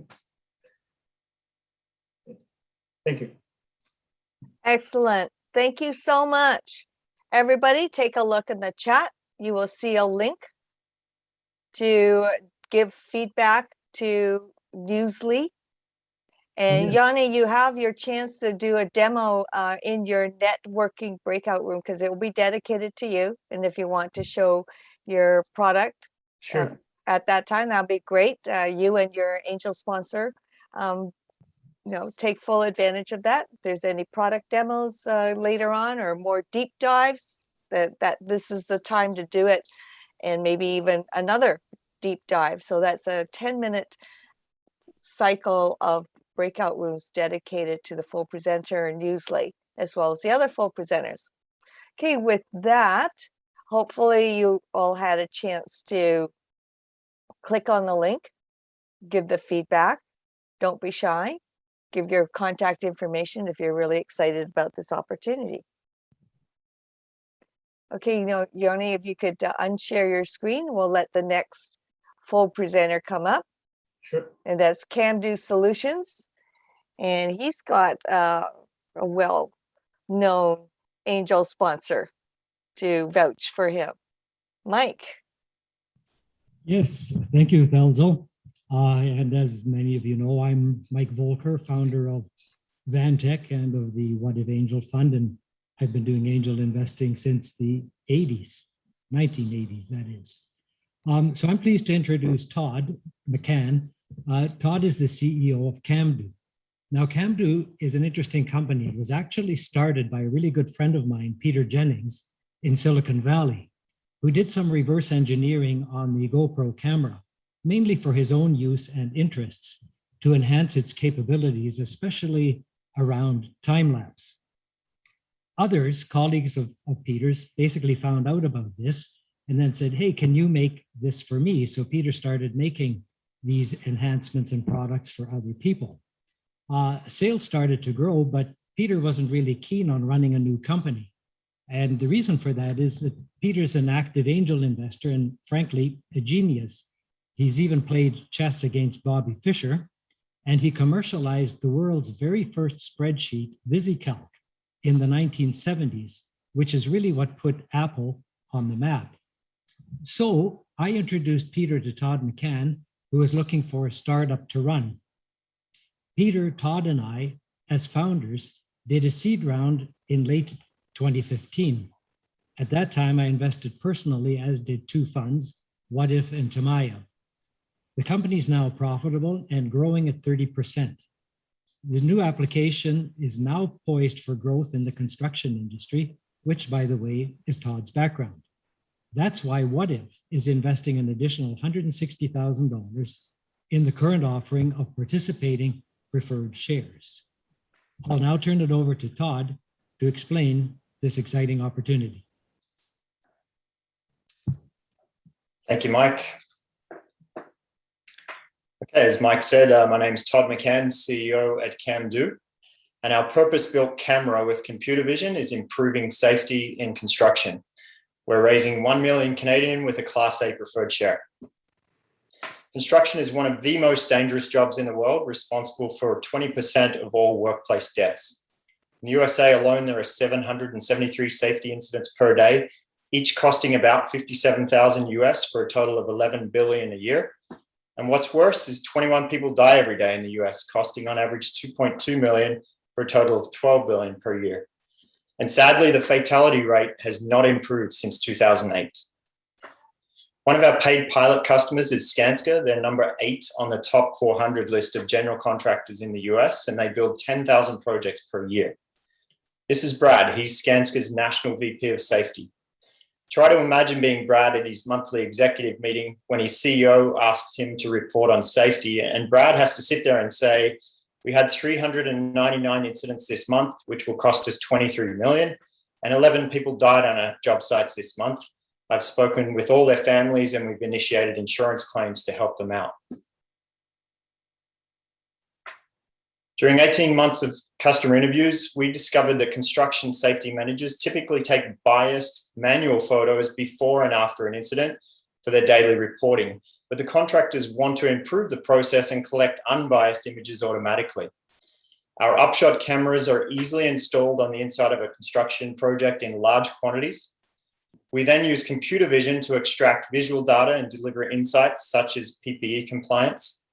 Thank you. Excellent. Thank you so much. Everybody, take a look in the chat. You will see a link to give feedback to Newsley. And Yanni, you have your chance to do a demo in your networking breakout room because it will be dedicated to you. And if you want to show your product at that time, that'd be great. You and your angel sponsor, take full advantage of that. If there's any product demos later on or more deep dives, that this is the time to do it, and maybe even another deep dive. So that's a 10-minute cycle of breakout rooms dedicated to the full presenter and Newsley, as well as the other full presenters. Okay, with that, hopefully you all had a chance to click on the link, give the feedback, don't be shy, give your contact information if you're really excited about this opportunity. Okay, Yoni, if you could unshare your screen, we'll let the next full presenter come up. Sure. And that's CamDo Solutions. And he's got a well-known angel sponsor to vouch for him. Mike. Yes, thank you, Thelzo. And as many of you know, I'm Mike Volker, founder of VANTEC and of the What If Angel Fund. And I've been doing angel investing since the 80s, 1980s, that is. So I'm pleased to introduce Todd McCann. Todd is the CEO of CamDo. Now, CamDo is an interesting company. It was actually started by a really good friend of mine, Peter Jennings, in Silicon Valley, who did some reverse engineering on the GoPro camera, mainly for his own use and interests to enhance its capabilities, especially around time-lapse. Others, colleagues of Peter's, basically found out about this and then said, hey, can you make this for me? So Peter started making these enhancements and products for other people. Sales started to grow, but Peter wasn't really keen on running a new company. And the reason for that is that Peter's an active angel investor and frankly, a genius. He's even played chess against Bobby Fischer, and he commercialized the world's very first spreadsheet, VisiCalc, in the 1970s, which is really what put Apple on the map. So I introduced Peter to Todd McCann, who was looking for a startup to run. Peter, Todd, and I, as founders, did a seed round in late 2015. At that time, I invested personally, as did 2 funds, What If and Tamaya. The company is now profitable and growing at 30%. The new application is now poised for growth in the construction industry, which, by the way, is Todd's background. That's why What If is investing an additional $160,000 in the current offering of participating preferred shares. I'll now turn it over to Todd to explain this exciting opportunity. Thank you, Mike. Okay, as Mike said, my name is Todd McCann, CEO at CamDo, and our purpose-built camera with computer vision is improving safety in construction. We're raising 1 million Canadian with a Class A preferred share. Construction is one of the most dangerous jobs in the world, responsible for 20% of all workplace deaths. In the USA alone, there are 773 safety incidents per day, each costing about 57,000 US for a total of 11 billion a year. And what's worse is 21 people die every day in the US, costing on average 2.2 million for a total of 12 billion per year. And sadly, the fatality rate has not improved since 2008. One of our paid pilot customers is Skanska. They're number 8 on the top 400 list of general contractors in the US, and they build 10,000 projects per year. This is Brad. He's Skanska's National VP of Safety. Try to imagine being Brad at his monthly executive meeting when his CEO asks him to report on safety, and Brad has to sit there and say, we had 399 incidents this month, which will cost us 23 million, and 11 people died on our job sites this month. I've spoken with all their families and we've initiated insurance claims to help them out. During 18 months of customer interviews, we discovered that construction safety managers typically take biased manual photos before and after an incident for their daily reporting, but the contractors want to improve the process and collect unbiased images automatically. Our upshot cameras are easily installed on the inside of a construction project in large quantities. We then use computer vision to extract visual data and deliver insights such as PPE compliance.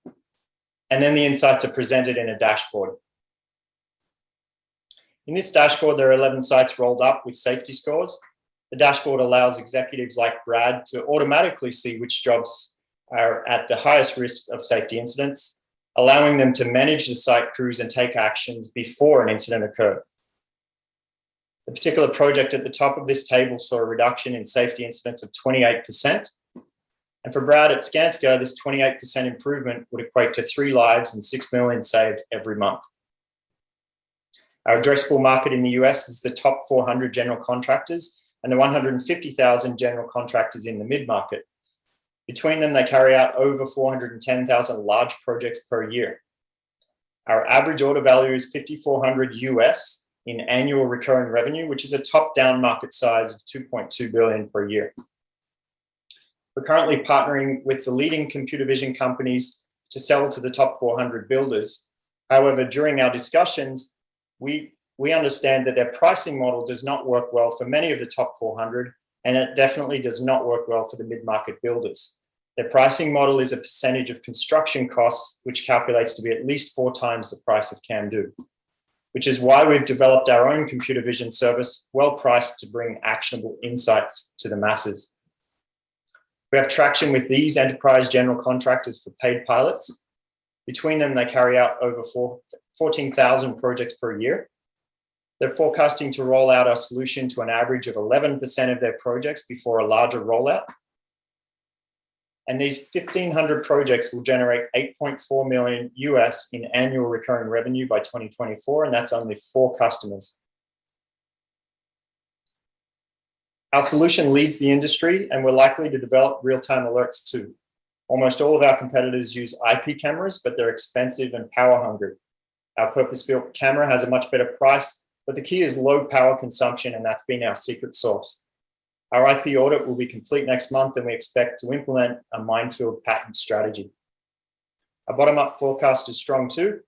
And then the insights are presented in a dashboard. In this dashboard, there are 11 sites rolled up with safety scores. The dashboard allows executives like Brad to automatically see which jobs are at the highest risk of safety incidents, allowing them to manage the site crews and take actions before an incident occurred. The particular project at the top of this table saw a reduction in safety incidents of 28%. And for Brad at Skanska, this 28% improvement would equate to 3 lives and 6 million saved every month. Our addressable market in the US is the top 400 general contractors and the 150,000 general contractors in the mid-market. Between them, they carry out over 410,000 large projects per year. Our average order value is 5,400 US in annual recurring revenue, which is a top-down market size of 2.2 billion per year. We're currently partnering with the leading computer vision companies to sell to the top 400 builders. However, during our discussions, we understand that their pricing model does not work well for many of the top 400, and it definitely does not work well for the mid-market builders. Their pricing model is a percentage of construction costs, which calculates to be at least 4 times the price of CamDo, which is why we've developed our own computer vision service, well priced to bring actionable insights to the masses. We have traction with these enterprise general contractors for paid pilots. Between them, they carry out over 14,000 projects per year. They're forecasting to roll out our solution to an average of 11% of their projects before a larger rollout. And these 1,500 projects will generate 8.4 million US in annual recurring revenue by 2024, and that's only 4 customers. Our solution leads the industry, and we're likely to develop real-time alerts too. Almost all of our competitors use IP cameras, but they're expensive and power-hungry. Our purpose-built camera has a much better price, but the key is low power consumption, and that's been our secret sauce. Our IP audit will be complete next month, and we expect to implement a minefield patent strategy. Our bottom-up forecast is strong too.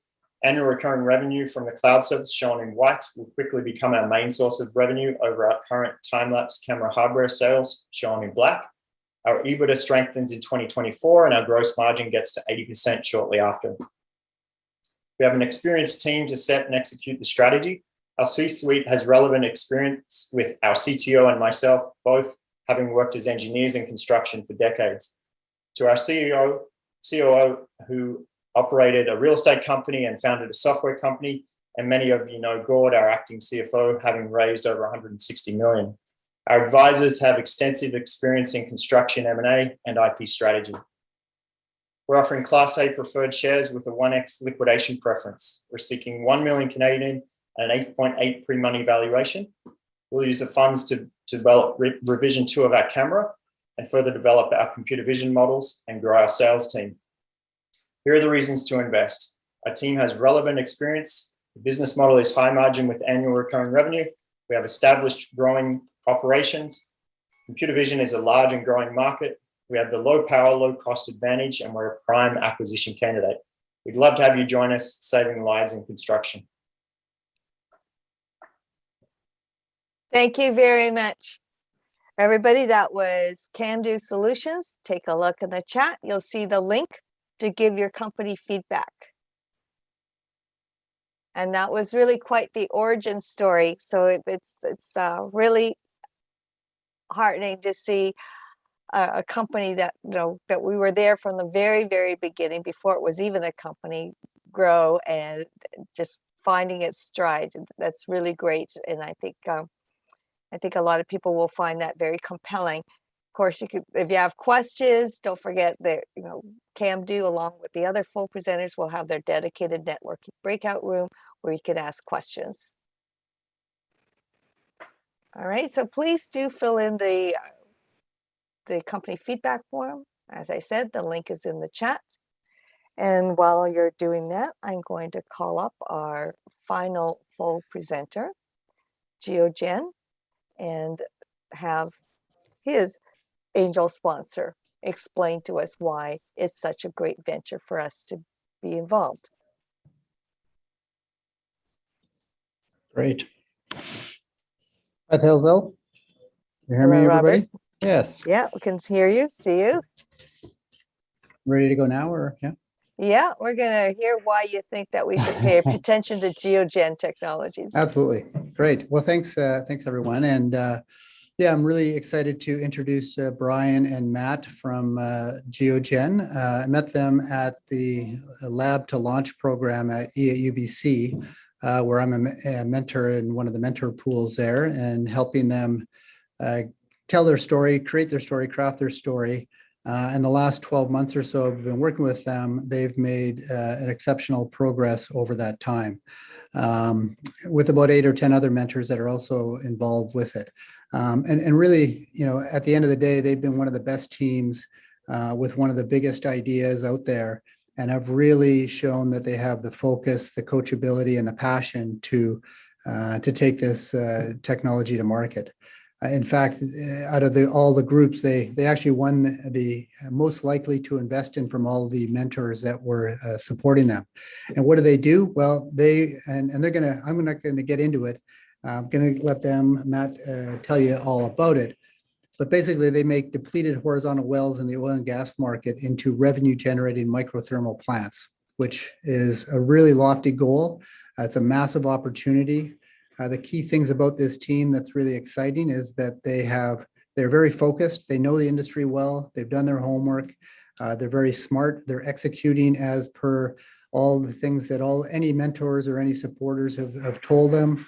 Annual recurring revenue from the cloud service, shown in white, will quickly become our main source of revenue over our current time-lapse camera hardware sales, shown in black. Our EBITDA strengthens in 2024, and our gross margin gets to 80% shortly after. We have an experienced team to set and execute the strategy. Our C-suite has relevant experience with our CTO and myself, both having worked as engineers in construction for decades. To our COO, who operated a real estate company and founded a software company, and many of you know Gord, our acting CFO, having raised over 160 million. Our advisors have extensive experience in construction, M&A, and IP strategy. We're offering Class A preferred shares with a 1x liquidation preference. We're seeking 1 million Canadian and an 8.8 pre-money valuation. We'll use the funds to develop revision 2 of our camera and further develop our computer vision models and grow our sales team. Here are the reasons to invest. Our team has relevant experience. The business model is high margin with annual recurring revenue. We have established growing operations. Computer vision is a large and growing market. We have the low power, low cost advantage, and we're a prime acquisition candidate. We'd love to have you join us, saving lives in construction. Thank you very much. Everybody, that was CamDo Solutions. Take a look in the chat. You'll see the link to give your company feedback. And that was really quite the origin story. So it's really heartening to see a company that, you know, that we were there from the very, very beginning, before it was even a company, grow and just finding its stride. And that's really great. And I think a lot of people will find that very compelling. Of course, you could, if you have questions, don't forget that, CamDo, along with the other full presenters, will have their dedicated networking breakout room where you can ask questions. All right, so please do fill in the company feedback form. As I said, the link is in the chat. And while you're doing that, I'm going to call up our final full presenter, GeoGen, and have his angel sponsor explain to us why it's such a great venture for us to be involved. Great. Hi, Helzel. You hear Hello, me, everybody? Robert. Yes. Yeah, we can hear you, see you. Ready to go now, or yeah? Yeah, we're gonna hear why you think that we should pay attention to GeoGen Technologies. Absolutely. Great. Well, thanks, everyone. And yeah, I'm really excited to introduce Brian and Matt from GeoGen. I met them at the Lab to Launch program at UBC, where I'm a mentor in one of the mentor pools there, and helping them tell their story, create their story, craft their story. In the last 12 months or so, I've been working with them. They've made an exceptional progress over that time, with about 8 or 10 other mentors that are also involved with it. And really, at the end of the day, they've been one of the best teams with one of the biggest ideas out there, and have really shown that they have the focus, the coachability, and the passion to take this technology to market. In fact, out of all the groups, they actually won the most likely to invest in from all the mentors that were supporting them. And what do? Well, I'm not going to get into it. I'm going to let Matt, tell you all about it. But basically, they make depleted horizontal wells in the oil and gas market into revenue-generating microthermal plants, which is a really lofty goal. It's a massive opportunity. The key things about this team that's really exciting is that they're very focused. They know the industry well. They've done their homework. They're very smart. They're executing as per all the things that any mentors or any supporters have told them.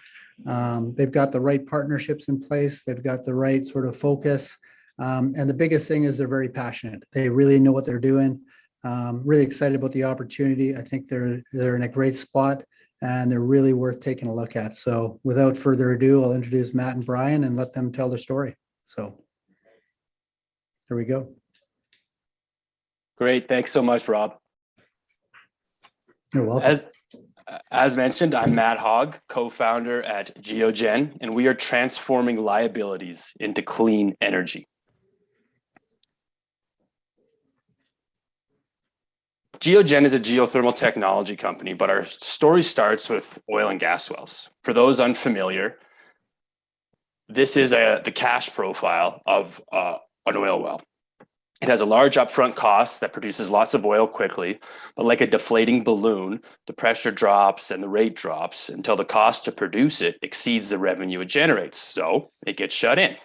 They've got the right partnerships in place. They've got the right sort of focus. And the biggest thing is they're very passionate. They really know what they're doing. Really excited about the opportunity. I think they're in a great spot, and they're really worth taking a look at. So without further ado, I'll introduce Matt and Brian and let them tell their story. So here we go. Great. Thanks so much, Rob. You're welcome. As mentioned, I'm Matt Hogg, co-founder at GeoGen, and we are transforming liabilities into clean energy. GeoGen is a geothermal technology company, but our story starts with oil and gas wells. For those unfamiliar, this is the cash profile of an oil well. It has a large upfront cost that produces lots of oil quickly, but like a deflating balloon, the pressure drops and the rate drops until the cost to produce it exceeds the revenue it generates, so it gets shut in.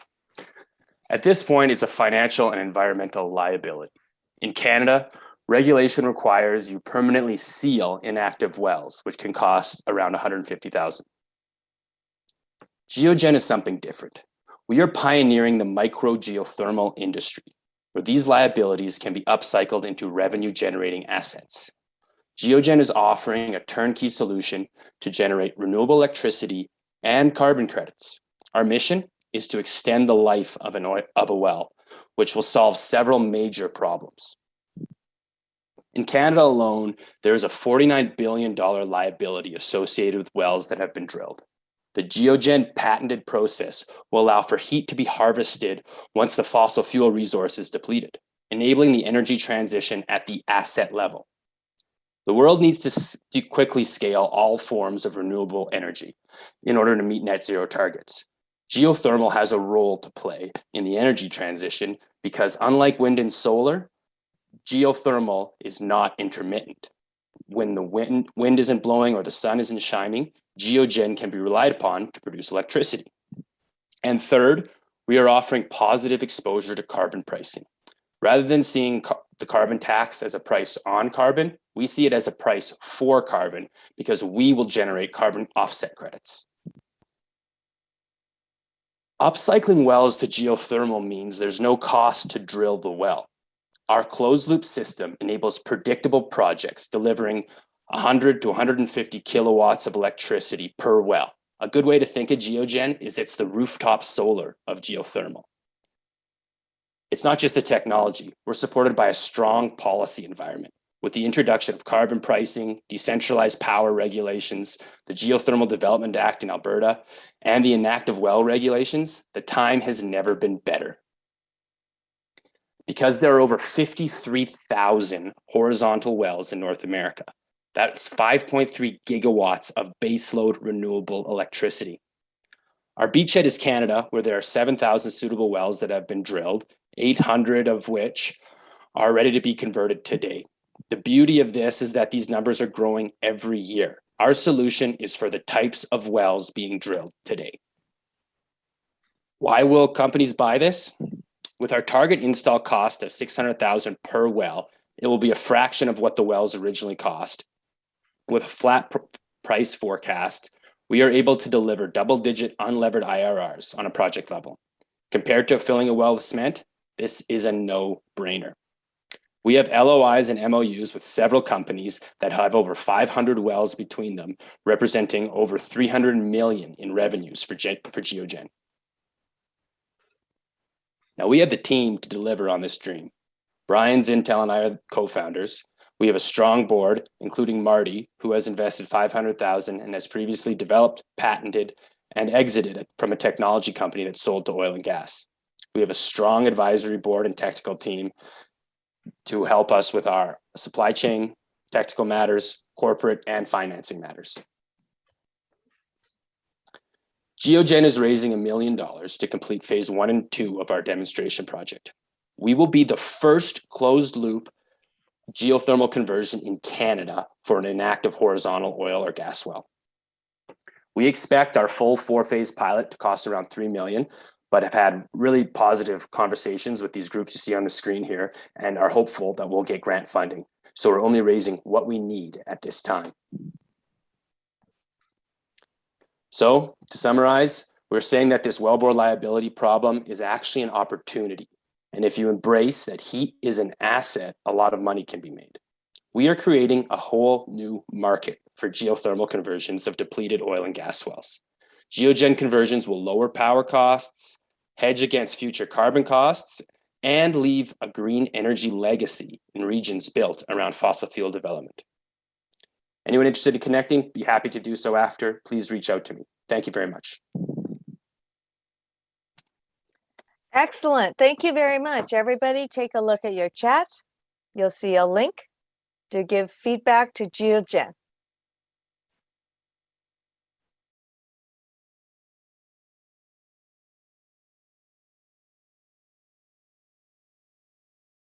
At this point, it's a financial and environmental liability. In Canada, regulation requires you permanently seal inactive wells, which can cost around $150,000. GeoGen is something different. We are pioneering the micro geothermal industry, where these liabilities can be upcycled into revenue-generating assets. GeoGen is offering a turnkey solution to generate renewable electricity and carbon credits. Our mission is to extend the life of a well, which will solve several major problems. In Canada alone, there is a $49 billion liability associated with wells that have been drilled. The GeoGen patented process will allow for heat to be harvested once the fossil fuel resource is depleted, enabling the energy transition at the asset level. The world needs to quickly scale all forms of renewable energy in order to meet net zero targets. Geothermal has a role to play in the energy transition because, unlike wind and solar, geothermal is not intermittent. When the wind isn't blowing or the sun isn't shining, GeoGen can be relied upon to produce electricity. And third, we are offering positive exposure to carbon pricing. Rather than seeing the carbon tax as a price on carbon. We see it as a price for carbon because we will generate carbon offset credits. Upcycling wells to geothermal means there's no cost to drill the well. Our closed loop system enables predictable projects delivering 100 to 150 kilowatts of electricity per well. A good way to think of GeoGen is it's the rooftop solar of geothermal. It's not just the technology. We're supported by a strong policy environment. With the introduction of carbon pricing, decentralized power regulations, the Geothermal Development Act in Alberta, and the inactive well regulations, the time has never been better. Because there are over 53,000 horizontal wells in North America, that's 5.3 gigawatts of baseload renewable electricity. Our beachhead is Canada, where there are 7,000 suitable wells that have been drilled, 800 of which are ready to be converted today. The beauty of this is that these numbers are growing every year. Our solution is for the types of wells being drilled today. Why will companies buy this? With our target install cost of $600,000 per well, it will be a fraction of what the wells originally cost. With a flat price forecast, we are able to deliver double-digit unlevered IRRs on a project level. Compared to filling a well with cement, this is a no-brainer. We have LOIs and MOUs with several companies that have over 500 wells between them, representing over 300 million in revenues for GeoGen. Now, we have the team to deliver on this dream. Brian's Intel and I are co-founders. We have a strong board, including Marty, who has invested $500,000 and has previously developed, patented, and exited from a technology company that sold to oil and gas. We have a strong advisory board and technical team to help us with our supply chain, technical matters, corporate, and financing matters. GeoGen is raising $1 million to complete phase 1 and 2 of our demonstration project. We will be the first closed loop geothermal conversion in Canada for an inactive horizontal oil or gas well. We expect our full 4-phase pilot to cost around $3 million, but have had really positive conversations with these groups you see on the screen here and are hopeful that we'll get grant funding. So we're only raising what we need at this time. So to summarize, we're saying that this wellbore liability problem is actually an opportunity. And if you embrace that heat is an asset, a lot of money can be made. We are creating a whole new market for geothermal conversions of depleted oil and gas wells. GeoGen conversions will lower power costs, hedge against future carbon costs, and leave a green energy legacy in regions built around fossil fuel development. Anyone interested in connecting, be happy to do so after. Please reach out to me. Thank you very much. Excellent. Thank you very much. Everybody take a look at your chat. You'll see a link to give feedback to GeoGen.